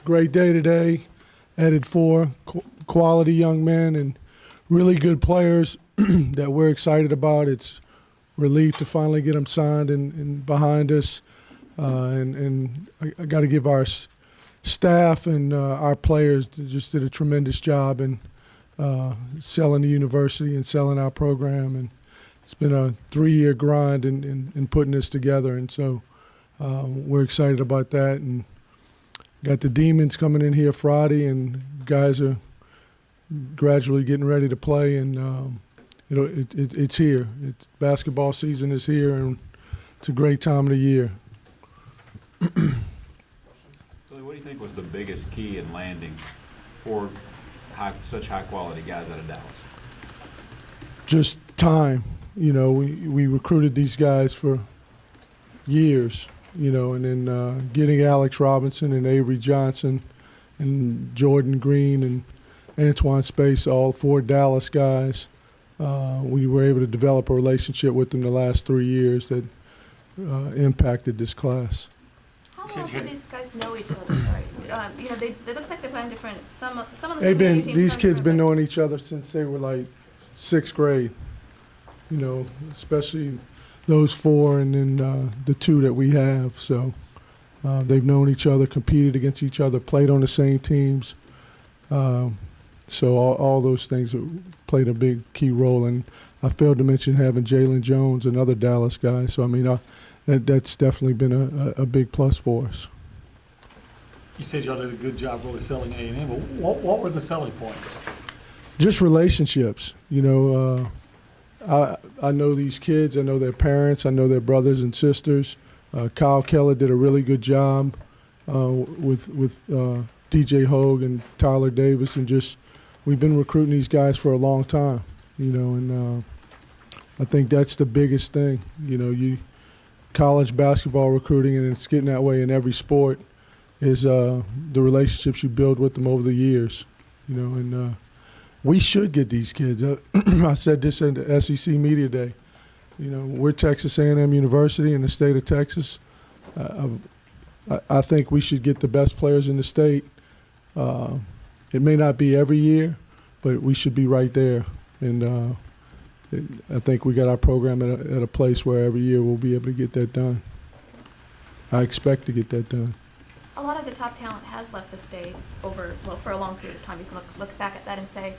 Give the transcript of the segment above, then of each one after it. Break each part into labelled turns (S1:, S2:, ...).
S1: Great day today. Added four quality young men and really good players that we're excited about. It's relief to finally get them signed and behind us. And I got to give our staff and our players just did a tremendous job in selling the university and selling our program. And it's been a 3-year grind in putting this together. And so we're excited about that. And got the Demons coming in here Friday, and guys are gradually getting ready to play. And it's here. Basketball season is here, and it's a great time of the year.
S2: So what do you think was the biggest key in landing for such high-quality guys out of Dallas?
S1: Just time. We recruited these guys for years, and then getting Alex Robinson and Avery Johnson and Jordan Green and Antoine Space, all 4 Dallas guys. We were able to develop a relationship with them the last 3 years that impacted this class.
S3: How well do these guys know each other? It looks like they're playing different. Some of the
S1: These kids been knowing each other since they were like 6th grade. Especially those 4 and then the 2 that we have. So they've known each other, competed against each other, played on the same teams. So all those things played a big key role. And I failed to mention having Jalen Jones, another Dallas guy. So, that's definitely been a big plus for us.
S4: You said y'all did a good job really selling A&M, but what were the selling points?
S1: Just relationships. I know these kids. I know their parents. I know their brothers and sisters. Kyle Keller did a really good job with DJ Hogue and Tyler Davis, and we've been recruiting these guys for a long time. And I think that's the biggest thing. College basketball recruiting, and it's getting that way in every sport, is the relationships you build with them over the years. And we should get these kids. I said this in the SEC Media Day. We're Texas A&M University in the state of Texas. I think we should get the best players in the state. It may not be every year, but we should be right there. And I think we got our program at a place where every year we'll be able to get that done. I expect to get that done.
S3: A lot of the top talent has left the state for a long period of time. You can look back at that and say,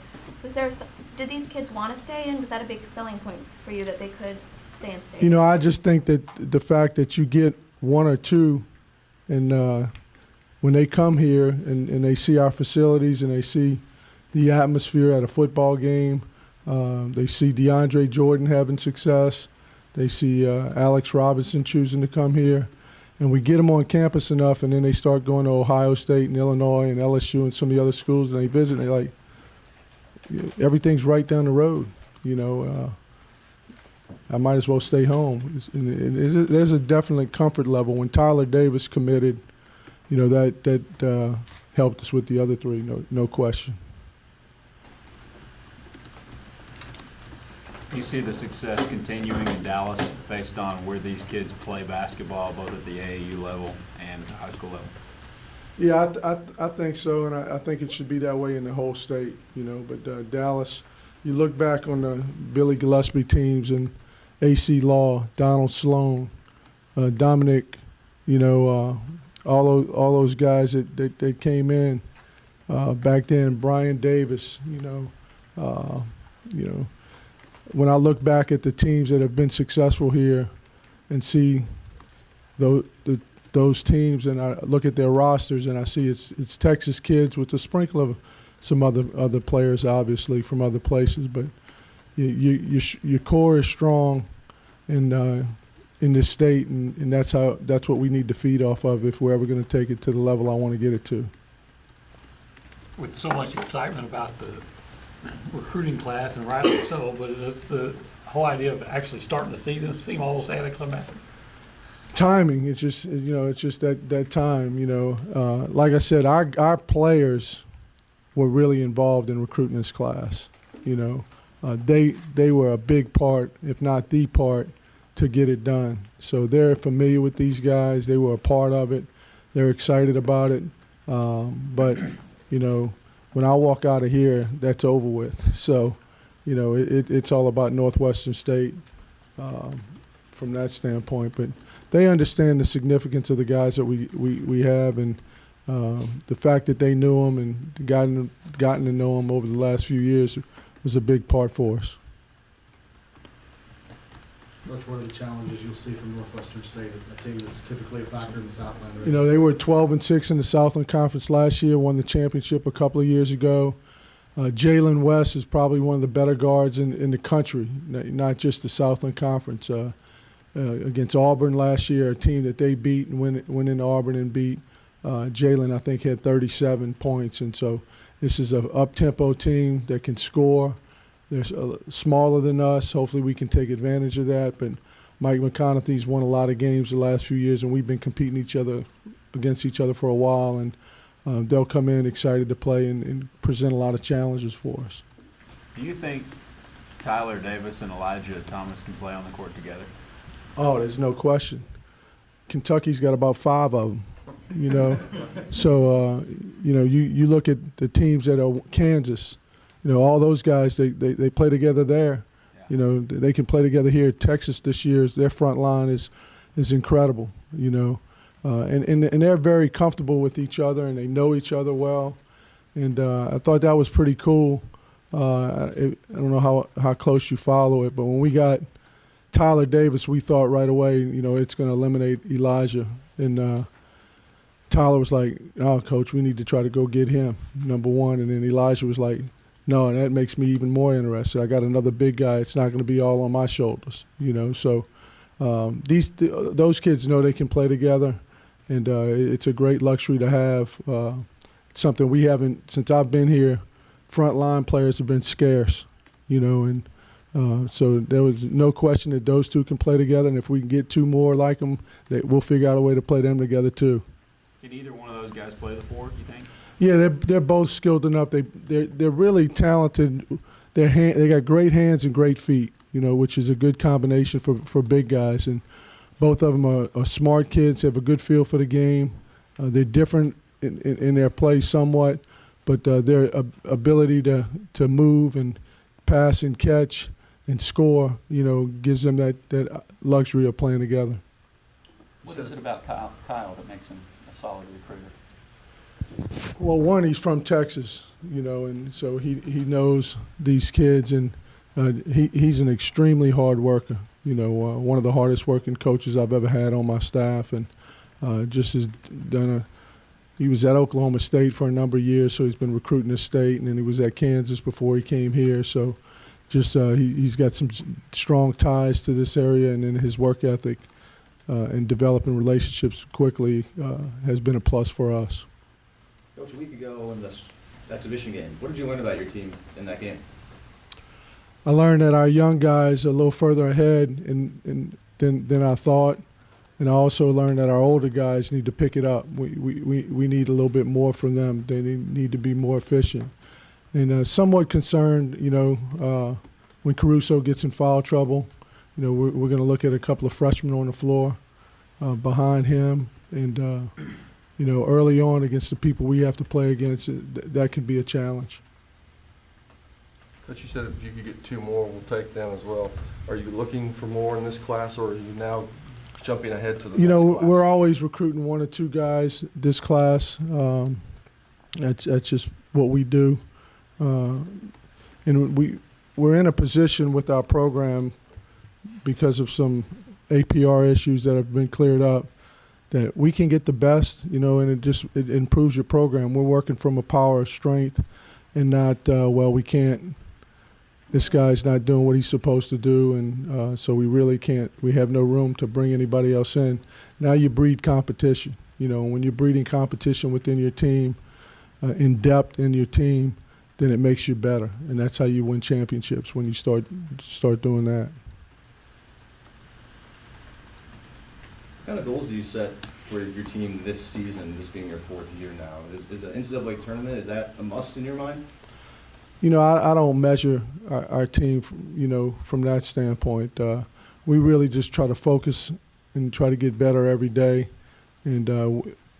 S3: did these kids want to stay in? Was that a big selling point for you that they could stay in state?
S1: I just think that the fact that you get 1 or 2, and when they come here and they see our facilities and they see the atmosphere at a football game, they see DeAndre Jordan having success, they see Alex Robinson choosing to come here, and we get them on campus enough, and then they start going to Ohio State and Illinois and LSU and some of the other schools, and they visit, and they're like, everything's right down the road. I might as well stay home. There's a definite comfort level. When Tyler Davis committed, that helped us with the other 3, no question.
S2: You see the success continuing in Dallas based on where these kids play basketball, both at the AAU level and at the high school level?
S1: Yeah, I think so, and I think it should be that way in the whole state, But Dallas, you look back on the Billy Gillispie teams and AC Law, Donald Sloan, Dominic, all those guys that came in back then, Brian Davis, when I look back at the teams that have been successful here and see those teams, and I look at their rosters, and I see it's Texas kids with a sprinkle of some other players, obviously, from other places. But your core is strong in this state, and that's what we need to feed off of if we're ever going to take it to the level I want to get it to.
S4: With so much excitement about the recruiting class, and rightly so, but it's the whole idea of actually starting the season seem almost anticlimactic.
S1: Timing, it's just that time. Like I said, our players were really involved in recruiting this class. They were a big part, if not the part, to get it done. So they're familiar with these guys. They were a part of it. They're excited about it. But, you know, when I walk out of here, that's over with. So, you know, it's all about Northwestern State from that standpoint. But they understand the significance of the guys that we have, and the fact that they knew them and gotten to know them over the last few years was a big part for us.
S5: Coach, what are the challenges you'll see from Northwestern State, a team that's typically a factor in the Southland race?
S1: You know, they were 12-6 in the Southland Conference last year, won the championship a couple of years ago. Jalen West is probably one of the better guards in the country, not just the Southland Conference. Against Auburn last year, a team that they beat and went into Auburn and beat. Jalen, I think, had 37 points. And so this is an up-tempo team that can score. They're smaller than us. Hopefully we can take advantage of that. But Mike McConaughey's won a lot of games the last few years, and we've been competing against each other for a while. And they'll come in excited to play and present a lot of challenges for us.
S2: Do you think Tyler Davis and Elijah Thomas can play on the court together?
S1: Oh, there's no question. Kentucky's got about 5 of them, you know. So, you know, you look at the teams that are Kansas, you know, all those guys, they play together there.
S2: Yeah.
S1: You know, they can play together here. Texas this year, their front line is incredible, you know. And they're very comfortable with each other, and they know each other well. And I thought that was pretty cool. I don't know how close you follow it, but when we got Tyler Davis, we thought right away, you know, it's going to eliminate Elijah. And Tyler was like, "Oh, Coach, we need to try to go get him, number one." And then Elijah was like, "No, and that makes me even more interested. I got another big guy. It's not going to be all on my shoulders, you know." So those kids know they can play together, and it's a great luxury to have. It's something we haven't, since I've been here, front line players have been scarce, you know, and so there was no question that those two can play together, and if we can get 2 more like them, we'll figure out a way to play them together too.
S2: Can either one of those guys play the 4, you think?
S1: Yeah, they're both skilled enough. They're really talented. They got great hands and great feet, you know, which is a good combination for big guys. And both of them are smart kids, have a good feel for the game. They're different in their play somewhat, but their ability to move and pass and catch and score, you know, gives them that luxury of playing together.
S6: What is it about Kyle that makes him a solid recruiter?
S1: Well, one, he's from Texas, you know, and so he knows these kids, and he's an extremely hard worker. You know, one of the hardest working coaches I've ever had on my staff, and just has done he was at Oklahoma State for a number of years, so he's been recruiting the state, and then he was at Kansas before he came here. So just he's got some strong ties to this area, and then his work ethic and developing relationships quickly has been a plus for us.
S7: Coach, a week ago in this exhibition game, what did you learn about your team in that game?
S1: I learned that our young guys are a little further ahead than I thought, and I also learned that our older guys need to pick it up. We need a little bit more from them. They need to be more efficient. And somewhat concerned, you know, when Caruso gets in foul trouble, you know, we're going to look at a couple of freshmen on the floor behind him, and you know, early on against the people we have to play against, that can be a challenge.
S8: Coach, you said if you could get 2 more, we'll take them as well. Are you looking for more in this class, or are you now jumping ahead to the
S1: You
S8: next
S1: know,
S8: class?
S1: we're always recruiting 1 or 2 guys this class. That's just what we do. And we're in a position with our program, because of some APR issues that have been cleared up, that we can get the best, you know, and it improves your program. We're working from a power of strength, and not, well, we can't, this guy's not doing what he's supposed to do, and so we really can't, we have no room to bring anybody else in. Now you breed competition. You know, when you're breeding competition within your team, in depth in your team, then it makes you better, and that's how you win championships, when you start doing that.
S7: What kind of goals do you set for your team this season, this being your 4th year now? Is an NCAA tournament, is that a must in your mind?
S1: You know, I don't measure our team, you know, from that standpoint. We really just try to focus and try to get better every day. And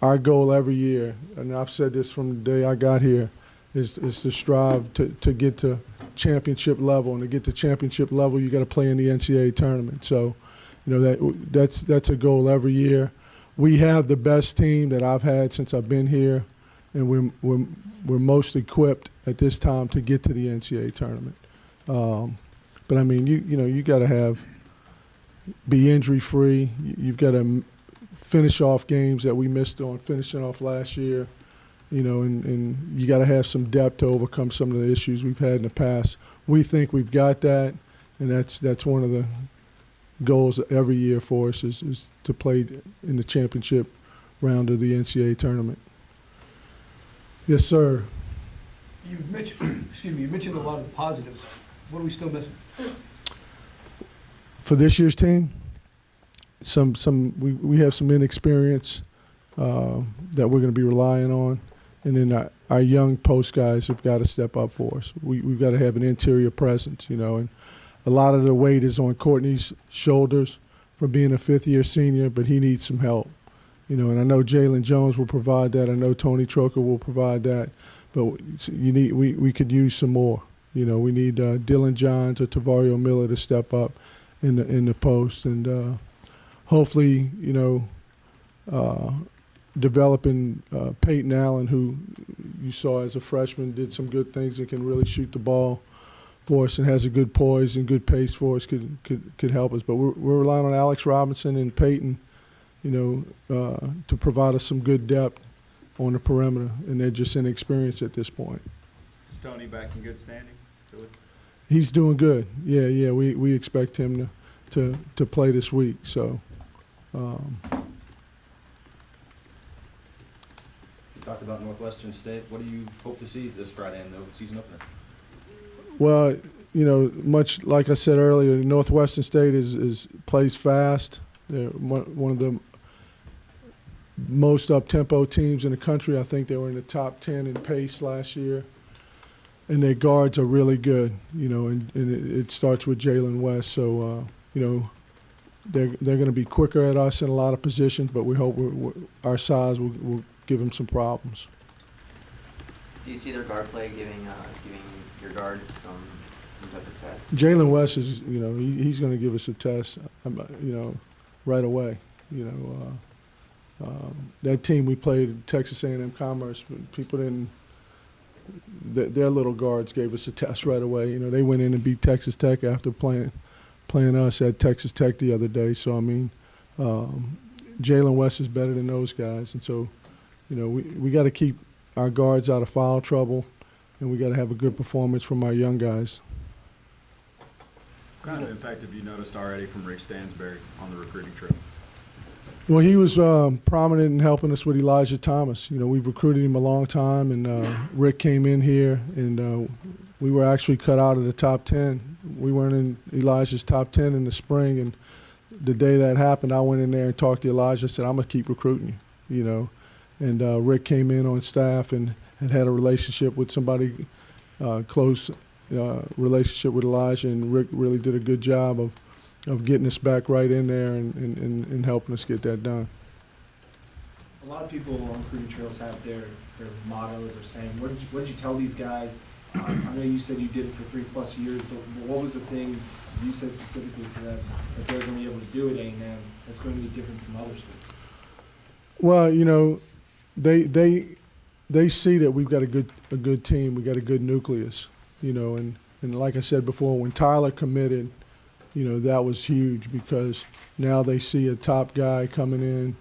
S1: our goal every year, and I've said this from the day I got here, is to strive to get to championship level. And to get to championship level, you got to play in the NCAA tournament. So, you know, that's a goal every year. We have the best team that I've had since I've been here, and we're most equipped at this time to get to the NCAA tournament. But I mean, you got to be injury free. You've got to finish off games that we missed on finishing off last year. You know, and you got to have some depth to overcome some of the issues we've had in the past. We think we've got that, and that's one of the goals every year for us is to play in the championship round of the NCAA tournament. Yes, sir.
S9: You've mentioned, you mentioned a lot of the positives. What are we still missing?
S1: For this year's team, we have some inexperience that we're going to be relying on, and then our young post guys have got to step up for us. We've got to have an interior presence, you know, and a lot of the weight is on Courtney's shoulders from being a fifth-year senior, but he needs some help, you know. And I know Jalen Jones will provide that. I know Tony Troca will provide that, but we could use some more. You know, we need Dylan Johns or Tavario Miller to step up in the post, and hopefully, you know, developing Peyton Allen, who you saw as a freshman did some good things and can really shoot the ball for us and has a good poise and good pace for us could help us. But we're relying on Alex Robinson and Peyton, you know, to provide us some good depth on the perimeter, and they're just inexperienced at this point.
S2: Is Tony back in good standing?
S1: He's doing good. Yeah. We expect him to play this week. So.
S7: You talked about Northwestern State. What do you hope to see this Friday in the season opener?
S1: Well, you know, much like I said earlier, Northwestern State plays fast. They're one of the most up-tempo teams in the country. I think they were in the top 10 in pace last year. And their guards are really good, you know, and it starts with Jalen West. So, you know, they're going to be quicker at us in a lot of positions, but we hope our size will give them some problems.
S10: Do you see their guard play giving your guards some type of test?
S1: Jalen West is, you know, he's going to give us a test, you know, right away. You know, that team we played at Texas A&M Commerce, people didn't. Their little guards gave us a test right away. You know, they went in and beat Texas Tech after playing us at Texas Tech the other day. So I mean, Jalen West is better than those guys, and so, you know, we got to keep our guards out of foul trouble, and we got to have a good performance from our young guys.
S2: What kind of impact have you noticed already from Rick Stansberry on the recruiting trip?
S1: Well, he was prominent in helping us with Elijah Thomas. You know, we've recruited him a long time, and Rick came in here, and we were actually cut out of the top 10. We weren't in Elijah's top 10 in the spring, and the day that happened, I went in there and talked to Elijah and said, I'm going to keep recruiting you, you know. And Rick came in on staff and had a relationship with somebody, close relationship with Elijah, and Rick really did a good job of getting us back right in there and helping us get that done.
S5: A lot of people on recruiting trails have their motto, their saying. What did you tell these guys? I know you said you did it for 3+ years, but what was the thing you said specifically to them that they're going to be able to do at A&M that's going to be different from other schools?
S1: Well, you know, they see that we've got a good team, we got a good nucleus, you know, and like I said before, when Tyler committed, you know, that was huge because now they see a top guy coming in,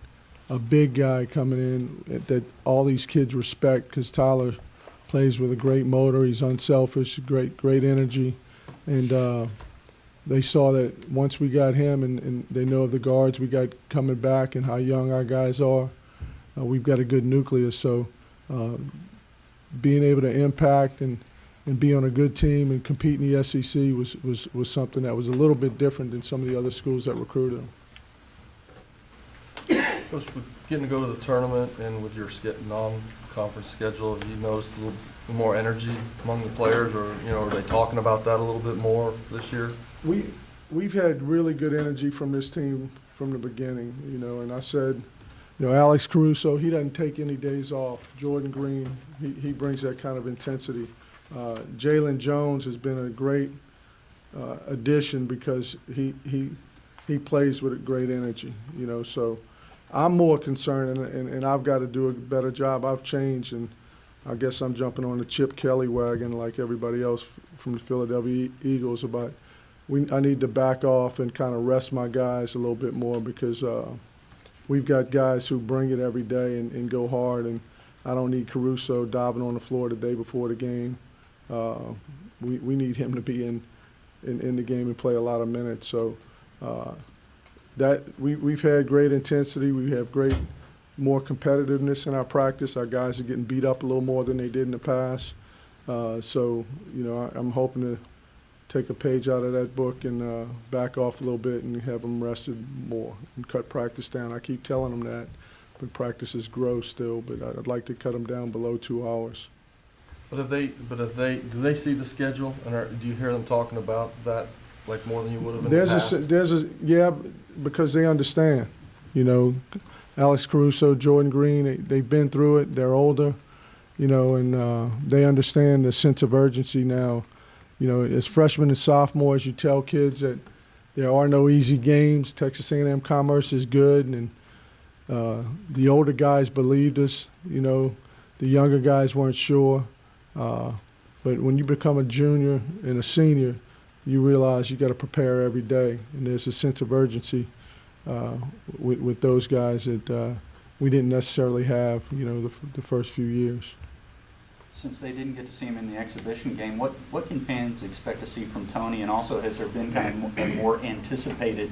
S1: a big guy coming in that all these kids respect because Tyler plays with a great motor. He's unselfish, great energy. And they saw that once we got him and they know of the guards we got coming back and how young our guys are, we've got a good nucleus. So being able to impact and be on a good team and compete in the SEC was something that was a little bit different than some of the other schools that recruited them.
S8: Coach, with getting to go to the tournament and with your non-conference schedule, have you noticed a little more energy among the players, or, you know, are they talking about that a little bit more this year?
S1: We've had really good energy from this team from the beginning, you know, and I said Alex Caruso, he doesn't take any days off. Jordan Green, he brings that kind of intensity. Jalen Jones has been a great addition because he plays with a great energy, so I'm more concerned, and I've got to do a better job. I've changed, and I guess I'm jumping on the Chip Kelly wagon like everybody else from the Philadelphia Eagles about I need to back off and kind of rest my guys a little bit more because we've got guys who bring it every day and go hard, and I don't need Caruso diving on the floor the day before the game. We need him to be in the game and play a lot of minutes. So that we've had great intensity. We have more competitiveness in our practice. Our guys are getting beat up a little more than they did in the past. So I'm hoping to take a page out of that book and back off a little bit and have them rested more and cut practice down. I keep telling them that, but practices grow still. But I'd like to cut them down below 2 hours.
S8: But do they see the schedule, and do you hear them talking about that like more than you would have in the past?
S1: Yeah, because they understand. Alex Caruso, Jordan Green, they've been through it. They're older, and they understand the sense of urgency now. As freshmen and sophomores, you tell kids that there are no easy games. Texas A&M Commerce is good, and the older guys believed us. The younger guys weren't sure. But when you become a junior and a senior, you realize you got to prepare every day, and there's a sense of urgency with those guys that we didn't necessarily have, the first few years.
S6: Since they didn't get to see him in the exhibition game, what can fans expect to see from Tony? And also, has there been kind of a more anticipated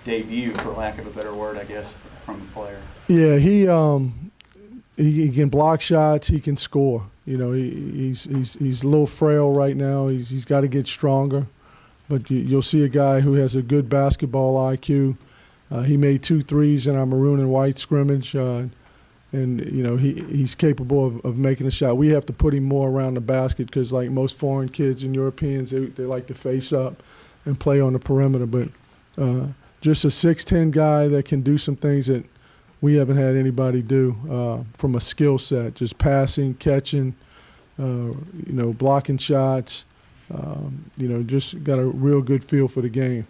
S6: debut, for lack of a better word, I guess, from the player?
S1: Yeah, he can block shots. He can score. He's a little frail right now. He's got to get stronger. But you'll see a guy who has a good basketball IQ. He made 2 threes in our maroon and white scrimmage. And he's capable of making a shot. We have to put him more around the basket because, like most foreign kids and Europeans, they like to face up and play on the perimeter. But just a 6'10" guy that can do some things that we haven't had anybody do from a skill set, just passing, catching, blocking shots. Just got a real good feel for the game.